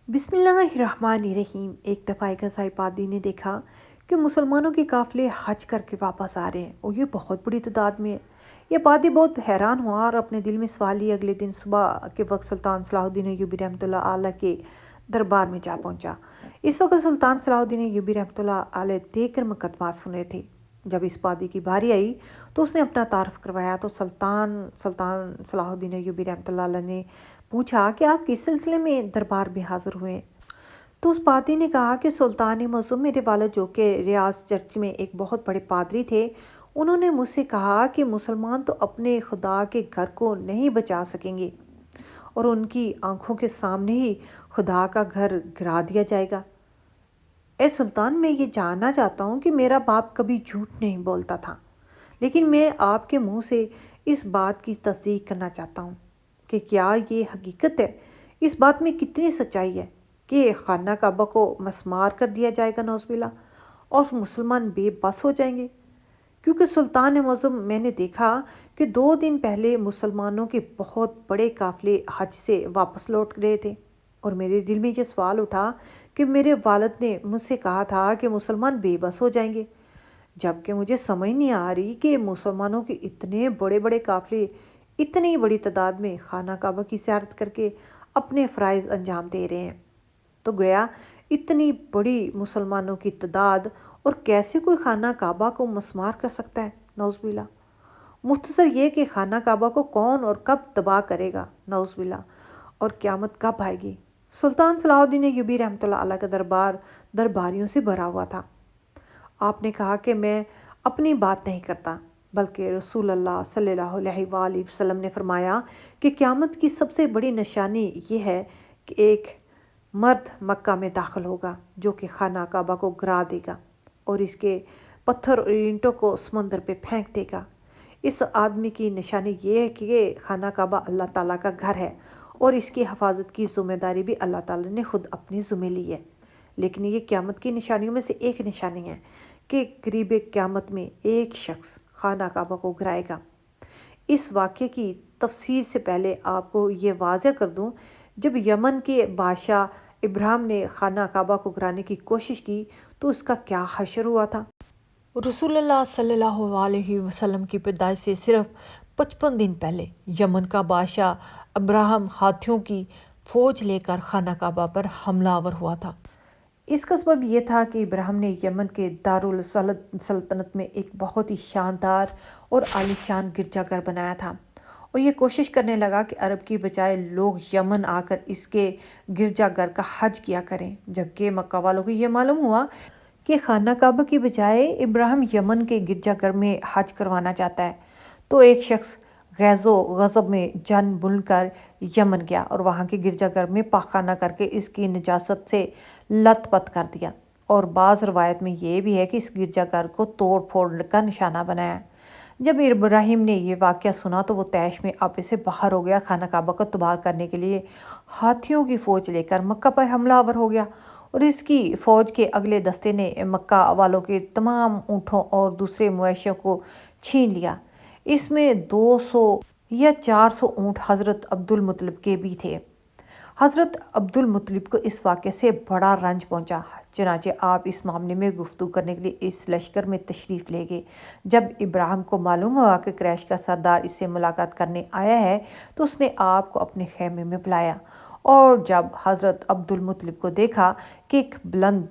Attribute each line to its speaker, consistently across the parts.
Speaker 1: بسم اللہ الرحمن الرحیم۔ ایک دفعہ ایک عیسائی پادری نے دیکھا کہ مسلمانوں کے قافلے حج کر کے واپس آ رہے ہیں اور یہ بہت بڑی تعداد میں ہے۔ یہ پادری بہت حیران ہوا اور اپنے دل میں سوال لیے اگلے دن صبح کے وقت سلطان صلاح الدین ایوبی رحمۃ اللہ علیہ کے دربار میں جا پہنچا۔ اس وقت سلطان صلاح الدین ایوبی رحمۃ اللہ علیہ دیکھ کر مقدمات سن رہے تھے۔ جب اس پادری کی باری آئی تو اس نے اپنا تعارف کروایا تو سلطان صلاح الدین ایوبی رحمۃ اللہ علیہ نے پوچھا کہ آپ کس سلسلے میں دربار میں حاضر ہوئے؟ تو اس پادری نے کہا کہ سلطان معظم میرے والد جو کہ ریاض چرچ میں ایک بہت بڑے پادری تھے، انہوں نے مجھ سے کہا کہ مسلمان تو اپنے خدا کے گھر کو نہیں بچا سکیں گے اور ان کی آنکھوں کے سامنے ہی خدا کا گھر گرا دیا جائے گا۔ اے سلطان، میں یہ جاننا چاہتا ہوں کہ میرا باپ کبھی جھوٹ نہیں بولتا تھا، لیکن میں آپ کے منہ سے اس بات کی تصدیق کرنا چاہتا ہوں کہ کیا یہ حقیقت ہے؟ اس بات میں کتنی سچائی ہے کہ خانہ کعبہ کو مسمار کر دیا جائے گا نعوذ باللہ اور مسلمان بے بس ہو جائیں گے؟ کیونکہ سلطان معظم، میں نے دیکھا کہ 2 دن پہلے مسلمانوں کے بہت بڑے قافلے حج سے واپس لوٹ رہے تھے اور میرے دل میں یہ سوال اٹھا کہ میرے والد نے مجھ سے کہا تھا کہ مسلمان بے بس ہو جائیں گے، جبکہ مجھے سمجھ نہیں آ رہی کہ مسلمانوں کے اتنے بڑے بڑے قافلے اتنی بڑی تعداد میں خانہ کعبہ کی زیارت کر کے اپنے فرائض انجام دے رہے ہیں۔ تو گویا اتنی بڑی مسلمانوں کی تعداد اور کیسے کوئی خانہ کعبہ کو مسمار کر سکتا ہے؟ نعوذ باللہ۔ مختصر یہ کہ خانہ کعبہ کو کون اور کب تباہ کرے گا؟ نعوذ باللہ۔ اور قیامت کب آئے گی؟ سلطان صلاح الدین ایوبی رحمۃ اللہ علیہ کا دربار درباریوں سے بھرا ہوا تھا۔ آپ نے کہا کہ میں اپنی بات نہیں کرتا، بلکہ رسول اللہ صلی اللہ علیہ وآلہ وسلم نے فرمایا کہ قیامت کی سب سے بڑی نشانی یہ ہے کہ ایک مرد مکہ میں داخل ہوگا جو کہ خانہ کعبہ کو گرا دے گا اور اس کے پتھر اور اینٹوں کو سمندر پہ پھینک دے گا۔ اس آدمی کی نشانی یہ ہے کہ خانہ کعبہ اللہ تعالیٰ کا گھر ہے اور اس کی حفاظت کی ذمہ داری بھی اللہ تعالیٰ نے خود اپنی ذمہ لی ہے۔ لیکن یہ قیامت کی نشانیوں میں سے ایک نشانی ہے کہ قریب قیامت میں ایک شخص خانہ کعبہ کو گرائے گا۔ اس واقعے کی تفصیل سے پہلے آپ کو یہ واضح کر دوں، جب یمن کے بادشاہ ابراہیم نے خانہ کعبہ کو گرانے کی کوشش کی تو اس کا کیا حشر ہوا تھا؟ رسول اللہ صلی اللہ علیہ وسلم کی پیدائش سے صرف 55 دن پہلے یمن کا بادشاہ ابراہیم ہاتھیوں کی فوج لے کر خانہ کعبہ پر حملہ آور ہوا تھا۔ اس کا سبب یہ تھا کہ ابراہیم نے یمن کے دارالسلطنت میں ایک بہت ہی شاندار اور عالیشان گرجا گھر بنایا تھا اور یہ کوشش کرنے لگا کہ عرب کی بجائے لوگ یمن آ کر اس کے گرجا گھر کا حج کیا کریں، جبکہ مکہ والوں کو یہ معلوم ہوا کہ خانہ کعبہ کی بجائے ابراہیم یمن کے گرجا گھر میں حج کروانا چاہتا ہے۔ تو ایک شخص غیظ و غضب میں جن بن کر یمن گیا اور وہاں کے گرجا گھر میں پاخانہ کر کے اس کی نجاست سے لت پت کر دیا، اور بعض روایت میں یہ بھی ہے کہ اس گرجا گھر کو توڑ پھوڑ کا نشانہ بنایا۔ جب ابراہیم نے یہ واقعہ سنا تو وہ طیش میں آپے سے باہر ہو گیا، خانہ کعبہ کو تباہ کرنے کے لیے ہاتھیوں کی فوج لے کر مکہ پر حملہ آور ہو گیا اور اس کی فوج کے اگلے دستے نے مکہ والوں کے تمام اونٹوں اور دوسرے مویشیوں کو چھین لیا۔ اس میں 200 یا 400 اونٹ حضرت عبد المطلب کے بھی تھے۔ حضرت عبد المطلب کو اس واقعے سے بڑا رنج پہنچا، چنانچہ آپ اس معاملے میں گفتگو کرنے کے لیے اس لشکر میں تشریف لے گئے۔ جب ابراہیم کو معلوم ہوا کہ قریش کا سردار اس سے ملاقات کرنے آیا ہے تو اس نے آپ کو اپنے خیمے میں بلایا، اور جب حضرت عبد المطلب کو دیکھا کہ ایک بلند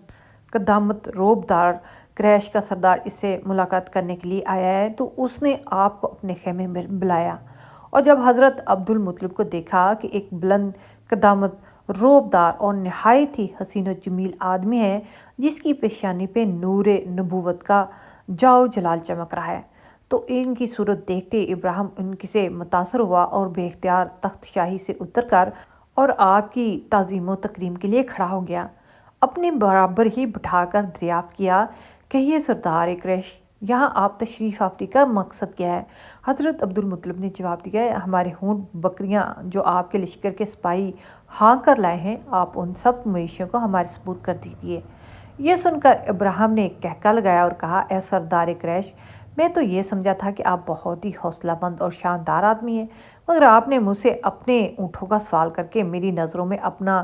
Speaker 1: قدامت روب دار قریش کا سردار اس سے ملاقات کرنے کے لیے آیا ہے تو اس نے آپ کو اپنے خیمے میں بلایا، اور جب حضرت عبد المطلب کو دیکھا کہ ایک بلند قدامت روب دار اور نہایت ہی حسین و جمیل آدمی ہے جس کی پیشانی پہ نور نبوت کا جاؤ جلال چمک رہا ہے، تو ان کی صورت دیکھتے ابراہیم ان سے متاثر ہوا اور بے اختیار تخت شاہی سے اتر کر اور آپ کی تعظیم و تکریم کے لیے کھڑا ہو گیا، اپنے برابر ہی بٹھا کر دریافت کیا کہ یہ سردار قریش، یہاں آپ تشریف آوری کا مقصد کیا ہے؟ حضرت عبد المطلب نے جواب دیا، ہمارے اونٹ بکریاں جو آپ کے لشکر کے سپاہی ہانک کر لائے ہیں، آپ ان سب مویشیوں کو ہمارے سپرد کر دیجیے۔ یہ سن کر ابراہیم نے کہکا لگایا اور کہا، اے سردار قریش، میں تو یہ سمجھا تھا کہ آپ بہت ہی حوصلہ مند اور شاندار آدمی ہیں، مگر آپ نے مجھ سے اپنے اونٹوں کا سوال کر کے میری نظروں میں اپنا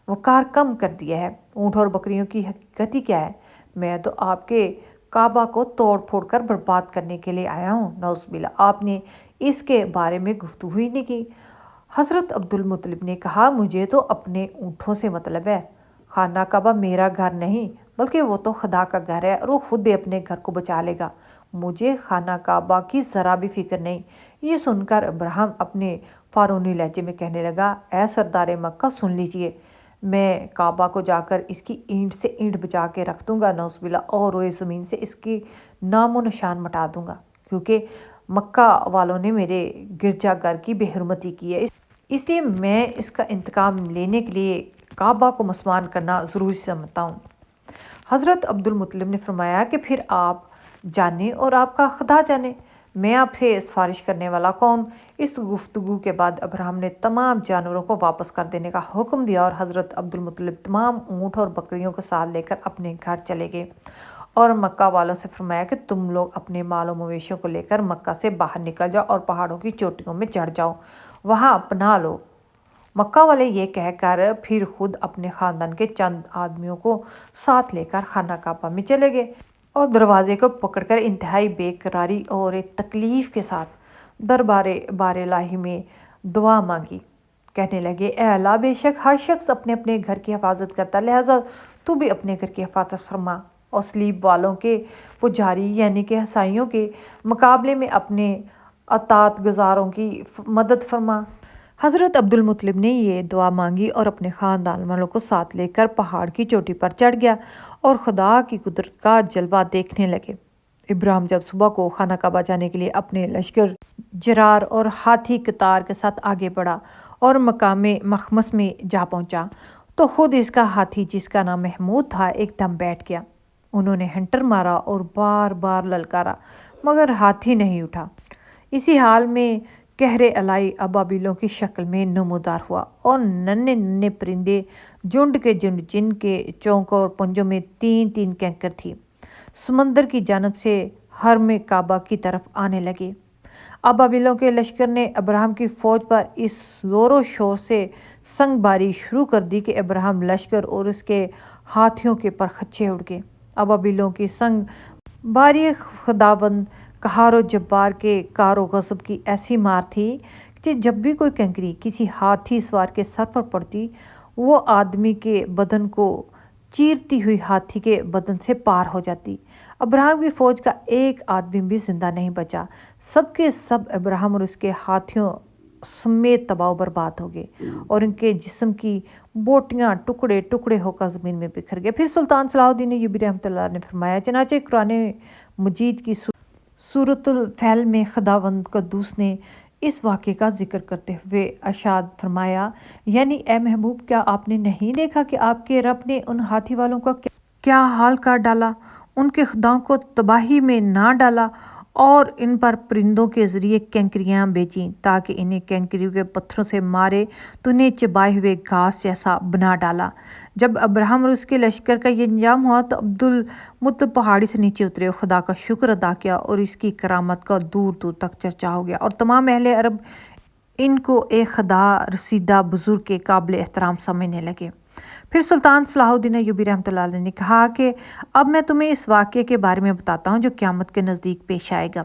Speaker 1: وقار کم کر دیا ہے۔ اونٹ اور بکریوں کی حقیقت ہی کیا ہے؟ میں تو آپ کے کعبہ کو توڑ پھوڑ کر برباد کرنے کے لیے آیا ہوں۔ نعوذ باللہ، آپ نے اس کے بارے میں گفتگو ہی نہیں کی۔ حضرت عبدالمطلب نے کہا، مجھے تو اپنے اونٹوں سے مطلب ہے۔ خانہ کعبہ میرا گھر نہیں بلکہ وہ تو خدا کا گھر ہے اور وہ خود اپنے گھر کو بچا لے گا۔ مجھے خانہ کعبہ کی ذرا بھی فکر نہیں۔ یہ سن کر ابراہیم اپنے فارونی لہجے میں کہنے لگا، اے سردار مکہ سن لیجئے، میں کعبہ کو جا کر اس کی اینٹ سے اینٹ بچا کے رکھ دوں گا، نعوذ باللہ، اور روئے زمین سے اس کی نام و نشان مٹا دوں گا، کیونکہ مکہ والوں نے میرے گرجا گھر کی بے حرمتی کی ہے، اس لیے میں اس کا انتقام لینے کے لیے کعبہ کو مسمار کرنا ضروری سمجھتا ہوں۔ حضرت عبدالمطلب نے فرمایا کہ پھر آپ جانے اور آپ کا خدا جانے، میں آپ سے سفارش کرنے والا کون؟ اس گفتگو کے بعد ابراہیم نے تمام جانوروں کو واپس کر دینے کا حکم دیا اور حضرت عبدالمطلب تمام اونٹ اور بکریوں کو ساتھ لے کر اپنے گھر چلے گئے اور مکہ والوں سے فرمایا کہ تم لوگ اپنے مال و مویشیوں کو لے کر مکہ سے باہر نکل جاؤ اور پہاڑوں کی چوٹیوں میں چڑھ جاؤ، وہاں پناہ لو۔ مکہ والے یہ کہہ کر پھر خود اپنے خاندان کے چند آدمیوں کو ساتھ لے کر خانہ کعبہ میں چلے گئے اور دروازے کو پکڑ کر انتہائی بے قراری اور ایک تکلیف کے ساتھ دربار بار الہی میں دعا مانگی۔ کہنے لگے، اے اللہ، بے شک ہر شخص اپنے اپنے گھر کی حفاظت کرتا، لہٰذا تو بھی اپنے گھر کی حفاظت فرما اور صلیب والوں کے پجاری یعنی کہ عیسائیوں کے مقابلے میں اپنے اطاعت گزاروں کی مدد فرما۔ حضرت عبدالمطلب نے یہ دعا مانگی اور اپنے خاندان والوں کو ساتھ لے کر پہاڑ کی چوٹی پر چڑھ گیا اور خدا کی قدرت کا جلوہ دیکھنے لگے۔ ابراہیم جب صبح کو خانہ کعبہ جانے کے لیے اپنے لشکر جرار اور ہاتھی قطار کے ساتھ آگے بڑھا اور مقام مخمس میں جا پہنچا تو خود اس کا ہاتھی، جس کا نام محمود تھا، ایک دم بیٹھ گیا۔ انہوں نے ہنٹر مارا اور بار بار للکارا مگر ہاتھی نہیں اٹھا۔ اسی حال میں قہر الہی ابابیلوں کی شکل میں نمودار ہوا اور ننھے ننھے پرندے جھنڈ کے جھنڈ، جن کے چونکوں اور پنجوں میں تین تین کینکر تھی، سمندر کی جانب سے حرم کعبہ کی طرف آنے لگے۔ ابابیلوں کے لشکر نے ابراہیم کی فوج پر اس زور و شور سے سنگ باری شروع کر دی کہ ابراہیم لشکر اور اس کے ہاتھیوں کے پر خچے اڑ گئے۔ ابابیلوں کی سنگ باری خداوند قہار و جبار کے کار و غضب کی ایسی مار تھی کہ جب بھی کوئی کنکری کسی ہاتھی سوار کے سر پر پڑتی، وہ آدمی کے بدن کو چیرتی ہوئی ہاتھی کے بدن سے پار ہو جاتی۔ ابراہیم کی فوج کا ایک آدمی بھی زندہ نہیں بچا، سب کے سب ابراہیم اور اس کے ہاتھیوں سمیت تباہ و برباد ہو گئے اور ان کے جسم کی بوٹیاں ٹکڑے ٹکڑے ہو کر زمین میں بکھر گئے۔ پھر سلطان صلاح الدین ایوبی رحمۃ اللہ نے فرمایا، چنانچہ قرآن مجید کی سورۃ الفیل میں خداوند قدوس نے اس واقعے کا ذکر کرتے ہوئے ارشاد فرمایا، یعنی اے محبوب، کیا آپ نے نہیں دیکھا کہ آپ کے رب نے ان ہاتھی والوں کا کیا حال کر ڈالا؟ ان کے خداؤں کو تباہی میں نہ ڈالا اور ان پر پرندوں کے ذریعے کینکریاں بھیجیں تاکہ انہیں کینکریوں کے پتھروں سے مارے تو انہیں چبائے ہوئے گھاس جیسا بنا ڈالا۔ جب ابراہیم اور اس کے لشکر کا یہ انجام ہوا تو عبدالمطلب پہاڑی سے نیچے اترے اور خدا کا شکر ادا کیا اور اس کی کرامت کا دور دور تک چرچا ہو گیا اور تمام اہل عرب ان کو ایک خدا رسیدہ بزرگ کے قابل احترام سمجھنے لگے۔ پھر سلطان صلاح الدین ایوبی رحمۃ اللہ علیہ نے کہا کہ اب میں تمہیں اس واقعے کے بارے میں بتاتا ہوں جو قیامت کے نزدیک پیش آئے گا،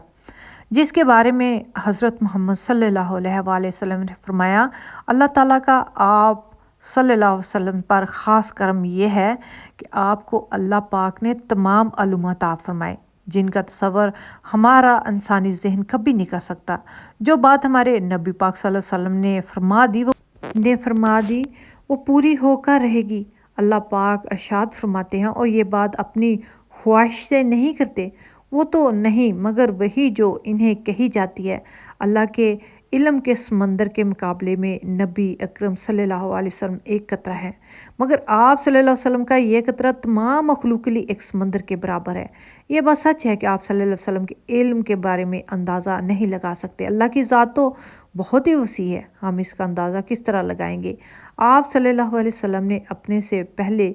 Speaker 1: جس کے بارے میں حضرت محمد صلی اللہ علیہ وآلہ وسلم نے فرمایا، اللہ تعالیٰ کا آپ صلی اللہ علیہ وسلم پر خاص کرم یہ ہے کہ آپ کو اللہ پاک نے تمام علوم عطا فرمائے جن کا تصور ہمارا انسانی ذہن کبھی نہیں کر سکتا۔ جو بات ہمارے نبی پاک صلی اللہ علیہ وسلم نے فرما دی وہ پوری ہو کر رہے گی۔ اللہ پاک ارشاد فرماتے ہیں، اور یہ بات اپنی خواہش سے نہیں کرتے، وہ تو نہیں مگر وہی جو انہیں کہی جاتی ہے۔ اللہ کے علم کے سمندر کے مقابلے میں نبی اکرم صلی اللہ علیہ وسلم ایک قطرہ ہے، مگر آپ صلی اللہ علیہ وسلم کا یہ قطرہ تمام مخلوق کے لیے ایک سمندر کے برابر ہے۔ یہ بات سچ ہے کہ آپ صلی اللہ علیہ وسلم کے علم کے بارے میں اندازہ نہیں لگا سکتے۔ اللہ کی ذات تو بہت ہی وسیع ہے، ہم اس کا اندازہ کس طرح لگائیں گے؟ آپ صلی اللہ علیہ وسلم نے اپنے سے پہلے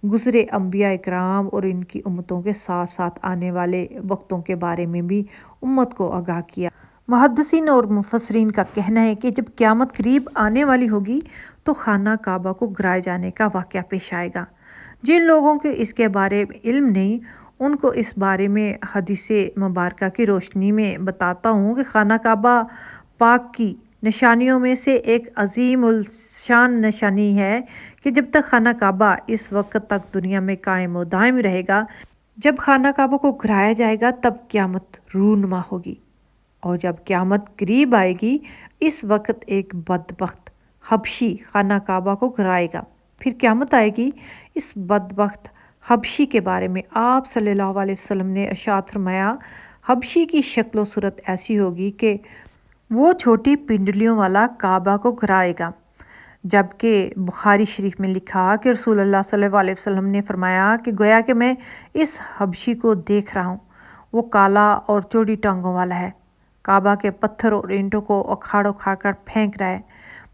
Speaker 1: گزرے انبیاء اکرام اور ان کی امتوں کے ساتھ ساتھ آنے والے وقتوں کے بارے میں بھی امت کو آگاہ کیا، محدثین اور مفسرین کا کہنا ہے کہ جب قیامت قریب آنے والی ہوگی تو خانہ کعبہ کو گرائے جانے کا واقعہ پیش آئے گا۔ جن لوگوں کے اس کے بارے میں علم نہیں، ان کو اس بارے میں حدیث مبارکہ کی روشنی میں بتاتا ہوں کہ خانہ کعبہ پاک کی نشانیوں میں سے ایک عظیم الشان نشانی ہے کہ جب تک خانہ کعبہ اس وقت تک دنیا میں قائم و دائم رہے گا، جب خانہ کعبہ کو گرایا جائے گا تب قیامت رونما ہوگی، اور جب قیامت قریب آئے گی اس وقت ایک بدبخت حبشی خانہ کعبہ کو گرائے گا۔ پھر قیامت آئے گی۔ اس بدبخت حبشی کے بارے میں آپ صلی اللہ علیہ وسلم نے ارشاد فرمایا، حبشی کی شکل و صورت ایسی ہوگی کہ وہ چھوٹی پنڈلیوں والا کعبہ کو گرائے گا، جبکہ بخاری شریف میں لکھا کہ رسول اللہ صلی اللہ علیہ وسلم نے فرمایا کہ گویا کہ میں اس حبشی کو دیکھ رہا ہوں، وہ کالا اور چوڑی ٹانگوں والا ہے، کعبہ کے پتھر اور اینٹوں کو اکھاڑ اکھاڑ کر پھینک رہا ہے۔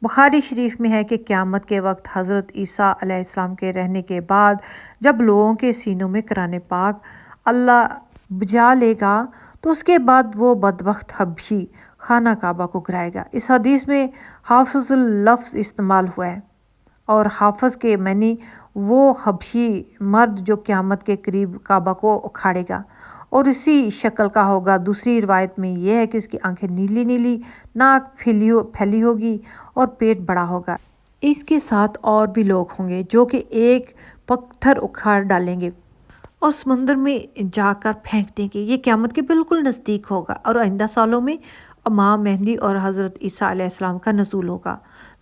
Speaker 1: بخاری شریف میں ہے کہ قیامت کے وقت حضرت عیسیٰ علیہ السلام کے رہنے کے بعد جب لوگوں کے سینوں میں قرآن پاک اللہ بجا لے گا تو اس کے بعد وہ بدبخت حبشی خانہ کعبہ کو گرائے گا۔ اس حدیث میں حافظ اللفظ استعمال ہوا ہے، اور حافظ کے معنی وہ حبشی مرد جو قیامت کے قریب کعبہ کو اکھاڑے گا اور اسی شکل کا ہوگا۔ دوسری روایت میں یہ ہے کہ اس کی آنکھیں نیلی نیلی، ناک پھیلی ہوگی اور پیٹ بڑا ہوگا۔ اس کے ساتھ اور بھی لوگ ہوں گے جو کہ ایک پتھر اکھاڑ ڈالیں گے اور سمندر میں جا کر پھینک دیں گے۔ یہ قیامت کے بالکل نزدیک ہوگا، اور آئندہ سالوں میں امام مہدی اور حضرت عیسیٰ علیہ السلام کا نزول ہوگا۔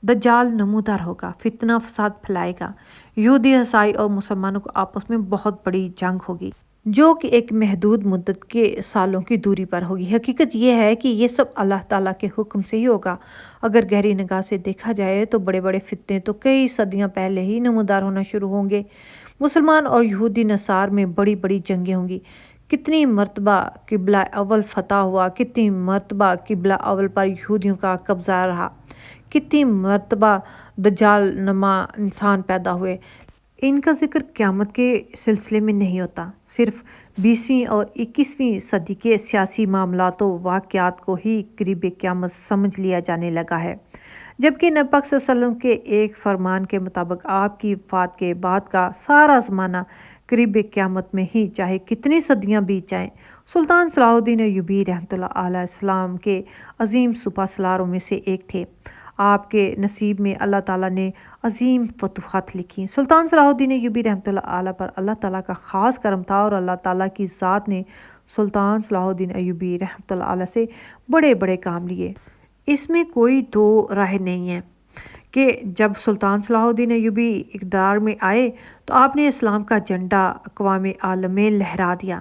Speaker 1: دجال نمودار ہوگا، فتنہ فساد پھیلائے گا، یہودی عیسائی اور مسلمانوں کو آپس میں بہت بڑی جنگ ہوگی جو کہ ایک محدود مدت کے سالوں کی دوری پر ہوگی۔ حقیقت یہ ہے کہ یہ سب اللہ تعالیٰ کے حکم سے ہی ہوگا۔ اگر گہری نگاہ سے دیکھا جائے تو بڑے بڑے فتنے تو کئی صدیاں پہلے ہی نمودار ہونا شروع ہوں گے۔ مسلمان اور یہودی نصار میں بڑی بڑی جنگیں ہوں گی۔ کتنی مرتبہ قبلہ اول فتح ہوا، کتنی مرتبہ قبلہ اول پر یہودیوں کا قبضہ رہا، کتنی مرتبہ دجال نما انسان پیدا ہوئے۔ ان کا ذکر قیامت کے سلسلے میں نہیں ہوتا، صرف 20ویں اور 21ویں صدی کے سیاسی معاملات و واقعات کو ہی قریب قیامت سمجھ لیا جانے لگا ہے، جبکہ نبی پاک صلی اللہ علیہ وسلم کے ایک فرمان کے مطابق آپ کی وفات کے بعد کا سارا زمانہ قریب قیامت میں ہی چاہے کتنی صدیاں بیت جائیں۔ سلطان صلاح الدین ایوبی رحمۃ اللہ علیہ السلام کے عظیم سپہ سالاروں میں سے ایک تھے۔ آپ کے نصیب میں اللہ تعالیٰ نے عظیم فتوحات لکھی۔ سلطان صلاح الدین ایوبی رحمۃ اللہ علیہ پر اللہ تعالیٰ کا خاص کرم تھا، اور اللہ تعالیٰ کی ذات نے سلطان صلاح الدین ایوبی رحمۃ اللہ علیہ سے بڑے بڑے کام لیے۔ اس میں کوئی دو رائے نہیں ہے کہ جب سلطان صلاح الدین ایوبی اقتدار میں آئے تو آپ نے اسلام کا جھنڈا اقوام عالم میں لہرا دیا۔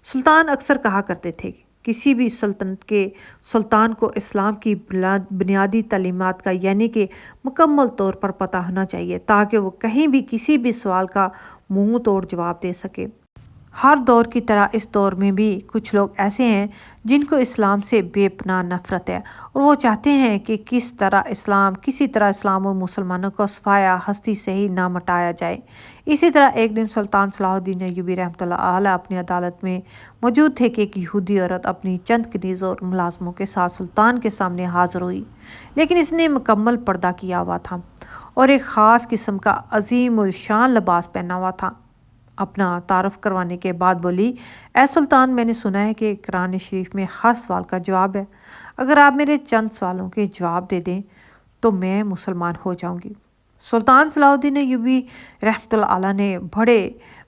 Speaker 1: سلطان اکثر کہا کرتے تھے کہ کسی بھی سلطنت کے سلطان کو اسلام کی بنیادی تعلیمات کا یعنی کہ مکمل طور پر پتہ ہونا چاہیے تاکہ وہ کہیں بھی کسی بھی سوال کا منہ توڑ جواب دے سکے۔ ہر دور کی طرح اس دور میں بھی کچھ لوگ ایسے ہیں جن کو اسلام سے بے پناہ نفرت ہے، اور وہ چاہتے ہیں کہ کسی طرح اسلام اور مسلمانوں کو صفایا ہستی سے ہی نہ مٹایا جائے۔ اسی طرح ایک دن سلطان صلاح الدین ایوبی رحمۃ اللہ علیہ اپنی عدالت میں موجود تھے کہ ایک یہودی عورت اپنی چند کنیزوں اور ملازموں کے ساتھ سلطان کے سامنے حاضر ہوئی، لیکن اس نے مکمل پردہ کیا ہوا تھا اور ایک خاص قسم کا عظیم الشان لباس پہنا ہوا تھا۔ اپنا تعارف کروانے کے بعد بولی، اے سلطان، میں نے سنا ہے کہ قرآن شریف میں ہر سوال کا جواب ہے، اگر آپ میرے چند سوالوں کے جواب دے دیں تو میں مسلمان ہو جاؤں گی۔ سلطان صلاح الدین ایوبی رحمۃ اللہ علیہ نے بڑے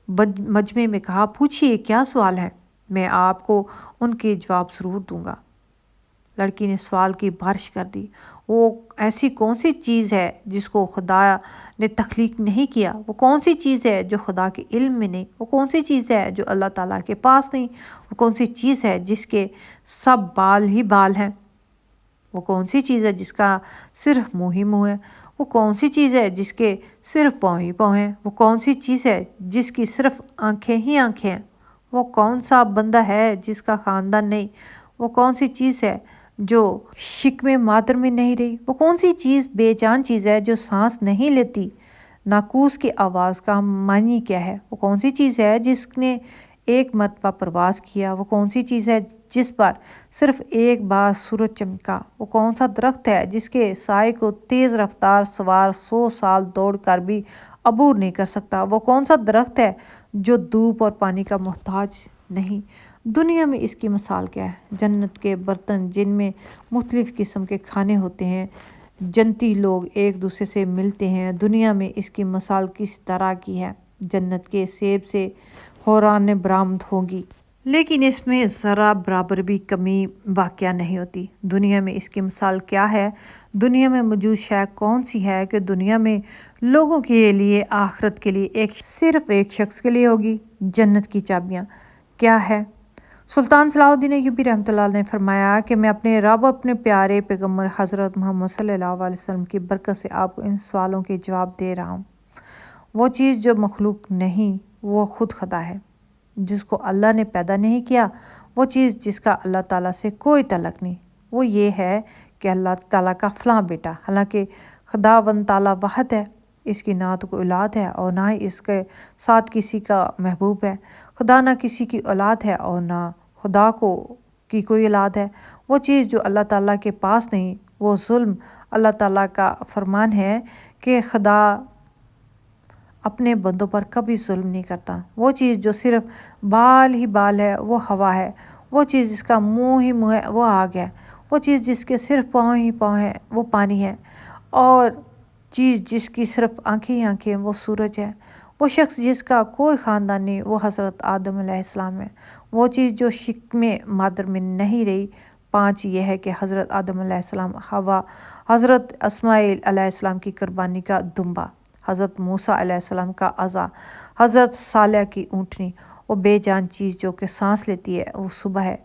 Speaker 1: مجمع میں کہا، پوچھئے کیا سوال ہے، میں آپ کو ان کے جواب ضرور دوں گا۔ لڑکی نے سوال کی بارش کر دی، وہ ایسی کون سی چیز ہے جس کو خدا نے تخلیق نہیں کیا؟ وہ کون سی چیز ہے جو خدا کے علم میں نہیں؟ وہ کون سی چیز ہے جو اللہ تعالیٰ کے پاس نہیں؟ وہ کون سی چیز ہے جس کے سب بال ہی بال ہیں؟ وہ کون سی چیز ہے جس کا صرف منہ ہی منہ ہے؟ وہ کون سی چیز ہے جس کے صرف پاؤں ہی پاؤں ہیں؟ وہ کون سی چیز ہے جس کی صرف آنکھیں ہی آنکھیں ہیں؟ وہ کون سا بندہ ہے جس کا خاندان نہیں؟ وہ کون سی چیز ہے جو شکم مادر میں نہیں رہی؟ وہ کون سی چیز بے جان چیز ہے جو سانس نہیں لیتی؟ ناقوس کی آواز کا معنی کیا ہے؟ وہ کون سی چیز ہے جس نے ایک مرتبہ پرواز کیا؟ وہ کون سی چیز ہے جس پر صرف ایک بار سورج چمکا؟ وہ کون سا درخت ہے جس کے سائے کو تیز رفتار سوار 100 سال دوڑ کر بھی عبور نہیں کر سکتا؟ وہ کون سا درخت ہے جو دھوپ اور پانی کا محتاج نہیں؟ دنیا میں اس کی مثال کیا ہے؟ جنت کے برتن جن میں مختلف قسم کے کھانے ہوتے ہیں، جنتی لوگ ایک دوسرے سے ملتے ہیں، دنیا میں اس کی مثال کس طرح کی ہے؟ جنت کے سیب سے حوران برآمد ہوگی، لیکن اس میں ذرا برابر بھی کمی واقع نہیں ہوتی۔ دنیا میں اس کی مثال کیا ہے؟ دنیا میں موجود شے کون سی ہے کہ دنیا میں لوگوں کے لیے، آخرت کے لیے صرف ایک شخص کے لیے ہوگی؟ جنت کی چابیاں کیا ہے؟ سلطان صلاح الدین ایوبی رحمۃ اللہ علیہ نے فرمایا کہ میں اپنے رب اور اپنے پیارے پیغمبر حضرت محمد صلی اللہ علیہ وسلم کی برکت سے آپ کو ان سوالوں کے جواب دے رہا ہوں۔ وہ چیز جو مخلوق نہیں، وہ خود خدا ہے۔ جس کو اللہ نے پیدا نہیں کیا، وہ چیز جس کا اللہ تعالیٰ سے کوئی تعلق نہیں، وہ یہ ہے کہ اللہ تعالیٰ کا فلاں بیٹا، حالانکہ خداوند تعالیٰ واحد ہے، اس کی نہ تو کوئی اولاد ہے اور نہ ہی اس کے ساتھ کسی کا محبوب ہے۔ خدا نہ کسی کی اولاد ہے اور نہ خدا کی کوئی اولاد ہے۔ وہ چیز جو اللہ تعالیٰ کے پاس نہیں، وہ ظلم۔ اللہ تعالیٰ کا فرمان ہے کہ خدا اپنے بندوں پر کبھی ظلم نہیں کرتا۔ وہ چیز جو صرف بال ہی بال ہے، وہ ہوا ہے۔ وہ چیز جس کا منہ ہی منہ ہے، وہ آگ ہے۔ وہ چیز جس کے صرف پاؤں ہی پاؤں ہیں، وہ پانی ہے۔ اور چیز جس کی صرف آنکھیں ہی آنکھیں ہیں، وہ سورج ہے۔ وہ شخص جس کا کوئی خاندان نہیں، وہ حضرت آدم علیہ السلام ہے۔ وہ چیز جو شکم مادر میں نہیں رہی، 5 یہ ہے کہ حضرت آدم علیہ السلام، حوا، حضرت اسماعیل علیہ السلام کی قربانی کا دمبا، حضرت موسیٰ علیہ السلام کا عصا، حضرت صالح کی اونٹنی۔ وہ بے جان چیز جو کہ سانس لیتی ہے، وہ صبح ہے۔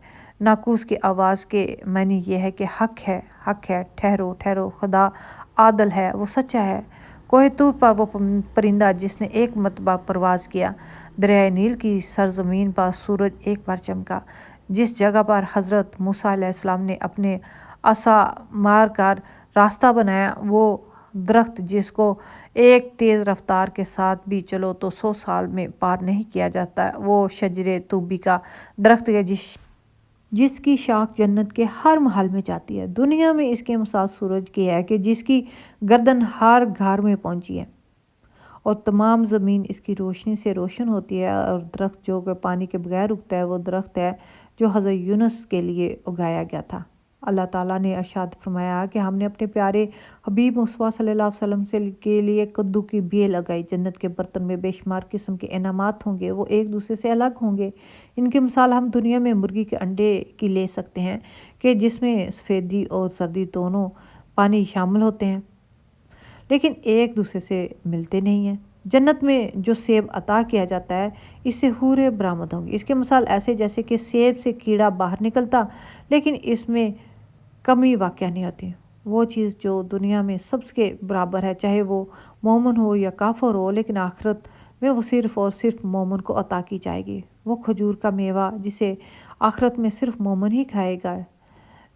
Speaker 1: ناقوس کی آواز کے معنی یہ ہے کہ حق ہے، حق ہے، ٹھہرو ٹھہرو، خدا عادل ہے، وہ سچا ہے۔ کوہ طور پر وہ پرندہ جس نے ایک مرتبہ پرواز کیا، دریائے نیل کی سرزمین پر سورج ایک بار چمکا، جس جگہ پر حضرت موسیٰ علیہ السلام نے اپنے عصا مار کر راستہ بنایا، وہ درخت جس کو ایک تیز رفتار کے ساتھ بھی چلو تو 100 سال میں پار نہیں کیا جاتا، وہ شجر طوبی کا درخت ہے جس کی شاخ جنت کے ہر محل میں جاتی ہے۔ دنیا میں اس کے مثال سورج کی ہے کہ جس کی گردن ہر گھر میں پہنچی ہے اور تمام زمین اس کی روشنی سے روشن ہوتی ہے۔ اور درخت جو کہ پانی کے بغیر اگتا ہے، وہ درخت ہے جو حضرت یونس کے لیے اگایا گیا تھا۔ اللہ تعالیٰ نے ارشاد فرمایا کہ ہم نے اپنے پیارے حبیب مصطفیٰ صلی اللہ علیہ وسلم کے لیے کدو کی بیل لگائی۔ جنت کے برتن میں بے شمار قسم کے انعامات ہوں گے، وہ ایک دوسرے سے الگ ہوں گے۔ ان کی مثال ہم دنیا میں مرغی کے انڈے کی لے سکتے ہیں کہ جس میں سفیدی اور زردی دونوں پانی شامل ہوتے ہیں، لیکن ایک دوسرے سے ملتے نہیں ہیں۔ جنت میں جو سیب عطا کیا جاتا ہے، اس سے حوریں برآمد ہوں گی۔ اس کے مثال ایسے جیسے کہ سیب سے کیڑا باہر نکلتا، لیکن اس میں کمی واقع نہیں ہوتی۔ وہ چیز جو دنیا میں سب کے برابر ہے، چاہے وہ مومن ہو یا کافر ہو، لیکن آخرت میں وہ صرف اور صرف مومن کو عطا کی جائے گی۔ وہ کھجور کا میوہ جسے آخرت میں صرف مومن ہی کھائے گا،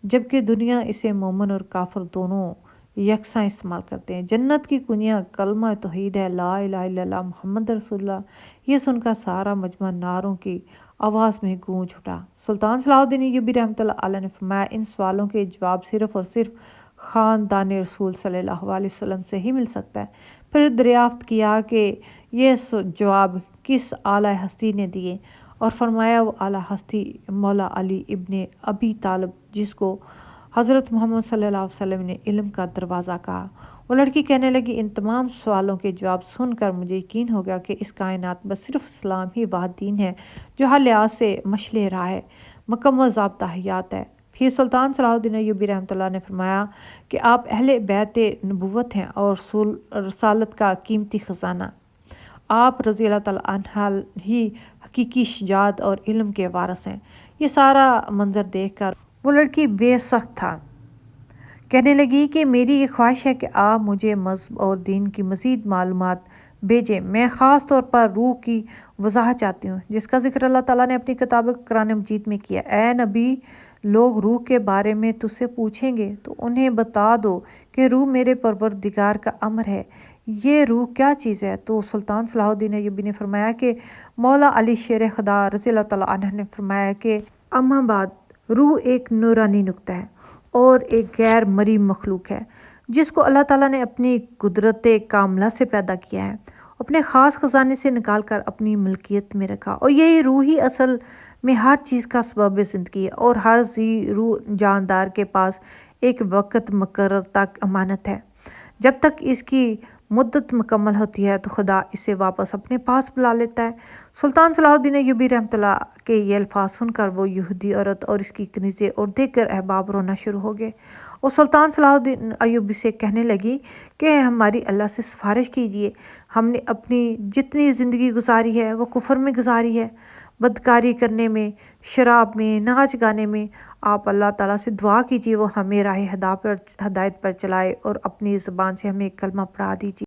Speaker 1: جبکہ دنیا اسے مومن اور کافر دونوں یکساں استعمال کرتے ہیں۔ جنت کی کنیاں کلمہ توحید ہے، لا الہ الا اللہ محمد رسول اللہ۔ یہ سن کر سارا مجمع نعروں کی آواز میں گونج اٹھا۔ سلطان صلاح الدین ایوبی رحمۃ اللہ علیہ نے فرمایا، ان سوالوں کے جواب صرف اور صرف خاندان رسول صلی اللہ علیہ وسلم سے ہی مل سکتا ہے۔ پھر دریافت کیا کہ یہ جواب کس اعلیٰ ہستی نے دیے، اور فرمایا وہ اعلیٰ ہستی مولا علی ابن ابی طالب، جس کو حضرت محمد صلی اللہ علیہ وسلم نے علم کا دروازہ کہا۔ وہ لڑکی کہنے لگی، ان تمام سوالوں کے جواب سن کر مجھے یقین ہو گیا کہ اس کائنات میں صرف اسلام ہی واحد دین ہے جو ہر لحاظ سے مشعل راہ ہے، مکمل ضابطہ حیات ہے۔ پھر سلطان صلاح الدین ایوبی رحمۃ اللہ نے فرمایا کہ آپ اہل بیت نبوت ہیں اور رسالت کا قیمتی خزانہ۔ آپ رضی اللہ تعالیٰ عنہ ہی حقیقی شجاعت اور علم کے وارث ہیں۔ یہ سارا منظر دیکھ کر وہ لڑکی بے سخت تھا، کہنے لگی کہ میری یہ خواہش ہے کہ آپ مجھے مذہب اور دین کی مزید معلومات بھیجیں۔ میں خاص طور پر روح کی وضاحت چاہتی ہوں، جس کا ذکر اللہ تعالیٰ نے اپنی کتاب قرآن مجید میں کیا۔ اے نبی، لوگ روح کے بارے میں تجھ سے پوچھیں گے تو انہیں بتا دو کہ روح میرے پروردگار کا امر ہے۔ یہ روح کیا چیز ہے؟ تو سلطان صلاح الدین ایوبی نے فرمایا کہ مولا علی شیر خدا رضی اللہ تعالیٰ عنہ نے فرمایا کہ اما بعد، روح ایک نورانی نقطہ ہے اور ایک غیر مری مخلوق ہے جس کو اللہ تعالیٰ نے اپنی قدرت کاملہ سے پیدا کیا ہے، اپنے خاص خزانے سے نکال کر اپنی ملکیت میں رکھا، اور یہی روحی اصل میں ہر چیز کا سبب زندگی ہے، اور ہر ذی روح جاندار کے پاس ایک وقت مقرر تک امانت ہے۔ جب تک اس کی مدت مکمل ہوتی ہے تو خدا اسے واپس اپنے پاس بلا لیتا ہے۔ سلطان صلاح الدین ایوبی رحمۃ اللہ کے یہ الفاظ سن کر وہ یہودی عورت اور اس کی کنیزیں اور دیگر احباب رونا شروع ہو گئے، اور سلطان صلاح الدین ایوبی سے کہنے لگی کہ ہماری اللہ سے سفارش کیجیے، ہم نے اپنی جتنی زندگی گزاری ہے وہ کفر میں گزاری ہے، بدکاری کرنے میں، شراب میں، ناچ گانے میں۔ آپ اللہ تعالیٰ سے دعا کیجیے وہ ہمیں راہ ہدایت پر چلائے اور اپنی زبان سے ہمیں کلمہ پڑھا دیجیے۔